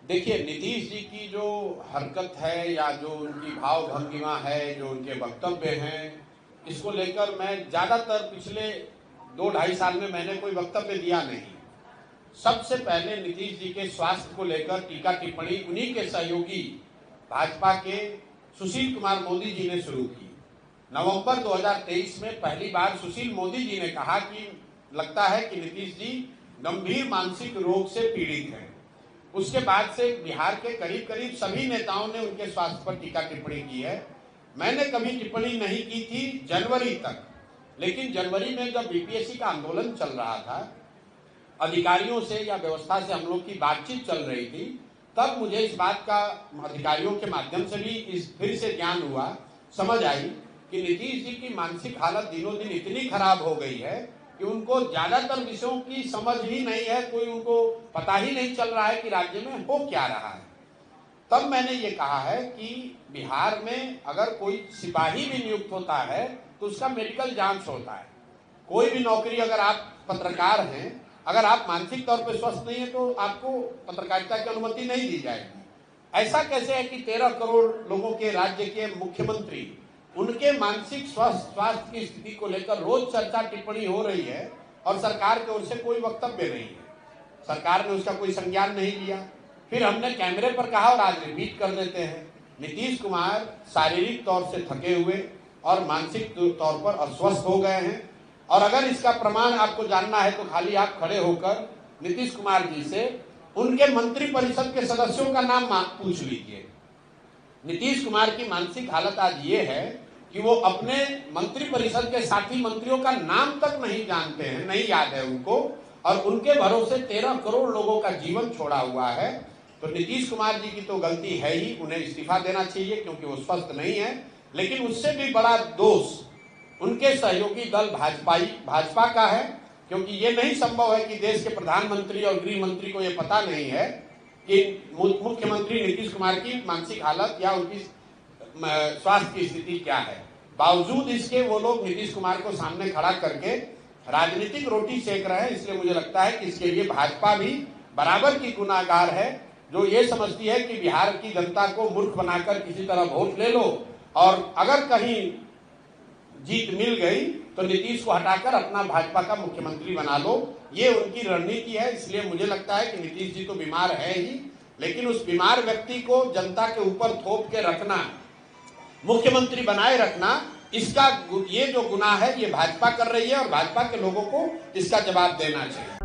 देखिए, नीतीश जी की जो हरकत है या जो उनकी भाव भंगिमा है, जो उनके वक्तव्य हैं, इसको लेकर मैं ज़्यादातर पिछले 2-2.5 साल में मैंने कोई वक्तव्य दिया नहीं। सबसे पहले नीतीश जी के स्वास्थ्य को लेकर टीका टिप्पणी उन्हीं के सहयोगी भाजपा के सुशील कुमार मोदी जी ने शुरू की। नवंबर 2023 में पहली बार सुशील मोदी जी ने कहा कि लगता है कि नीतीश जी गंभीर मानसिक रोग से पीड़ित हैं। उसके बाद से बिहार के करीब करीब सभी नेताओं ने उनके स्वास्थ्य पर टीका टिप्पणी की है। मैंने कभी टिप्पणी नहीं की थी जनवरी तक, लेकिन जनवरी में जब बीपीएससी का आंदोलन चल रहा था, अधिकारियों से या व्यवस्था से हम लोग की बातचीत चल रही थी, तब मुझे इस बात का अधिकारियों के माध्यम से भी फिर से ज्ञान हुआ, समझ आई कि नीतीश जी की मानसिक हालत दिनों दिन इतनी खराब हो गई है कि उनको ज्यादातर विषयों की समझ ही नहीं है, कोई उनको पता ही नहीं चल रहा है कि राज्य में हो क्या रहा है। तब मैंने ये कहा है कि बिहार में अगर कोई सिपाही भी नियुक्त होता है तो उसका मेडिकल जांच होता है। कोई भी नौकरी, अगर आप पत्रकार हैं, अगर आप मानसिक तौर पर स्वस्थ नहीं है तो आपको पत्रकारिता की अनुमति नहीं दी जाएगी। ऐसा कैसे है कि 13 करोड़ लोगों के राज्य के मुख्यमंत्री, उनके मानसिक स्वास्थ्य की स्थिति को लेकर रोज चर्चा टिप्पणी हो रही है और सरकार की ओर से कोई वक्तव्य नहीं है, सरकार ने उसका कोई संज्ञान नहीं लिया। फिर हमने कैमरे पर कहा और आज रिपीट कर देते हैं, नीतीश कुमार शारीरिक तौर से थके हुए और मानसिक तौर पर अस्वस्थ हो गए हैं। और अगर इसका प्रमाण आपको जानना है तो खाली आप खड़े होकर नीतीश कुमार जी से उनके मंत्रिपरिषद के सदस्यों का नाम पूछ लीजिए। नीतीश कुमार की मानसिक हालत आज ये है कि वो अपने मंत्रिपरिषद के साथी मंत्रियों का नाम तक नहीं जानते हैं, नहीं याद है उनको, और उनके भरोसे 13 करोड़ लोगों का जीवन छोड़ा हुआ है। तो नीतीश कुमार जी की तो गलती है ही, उन्हें इस्तीफा देना चाहिए क्योंकि वो स्वस्थ नहीं है। लेकिन उससे भी बड़ा दोष उनके सहयोगी दल भाजपा का है, क्योंकि ये नहीं संभव है कि देश के प्रधानमंत्री और गृह मंत्री को ये पता नहीं है कि मुख्यमंत्री नीतीश कुमार की मानसिक हालत या उनकी स्वास्थ्य की स्थिति क्या है। बावजूद इसके वो लोग नीतीश कुमार को सामने खड़ा करके राजनीतिक रोटी सेक रहे हैं। इसलिए मुझे लगता है कि इसके लिए भाजपा भी बराबर की गुनाहगार है, जो ये समझती है कि बिहार की जनता को मूर्ख बनाकर किसी तरह वोट ले लो और अगर कहीं जीत मिल गई तो नीतीश को हटाकर अपना भाजपा का मुख्यमंत्री बना लो। ये उनकी रणनीति है। इसलिए मुझे लगता है कि नीतीश जी तो बीमार है ही, लेकिन उस बीमार व्यक्ति को जनता के ऊपर थोप के रखना, मुख्यमंत्री बनाए रखना, इसका ये जो गुनाह है ये भाजपा कर रही है और भाजपा के लोगों को इसका जवाब देना चाहिए।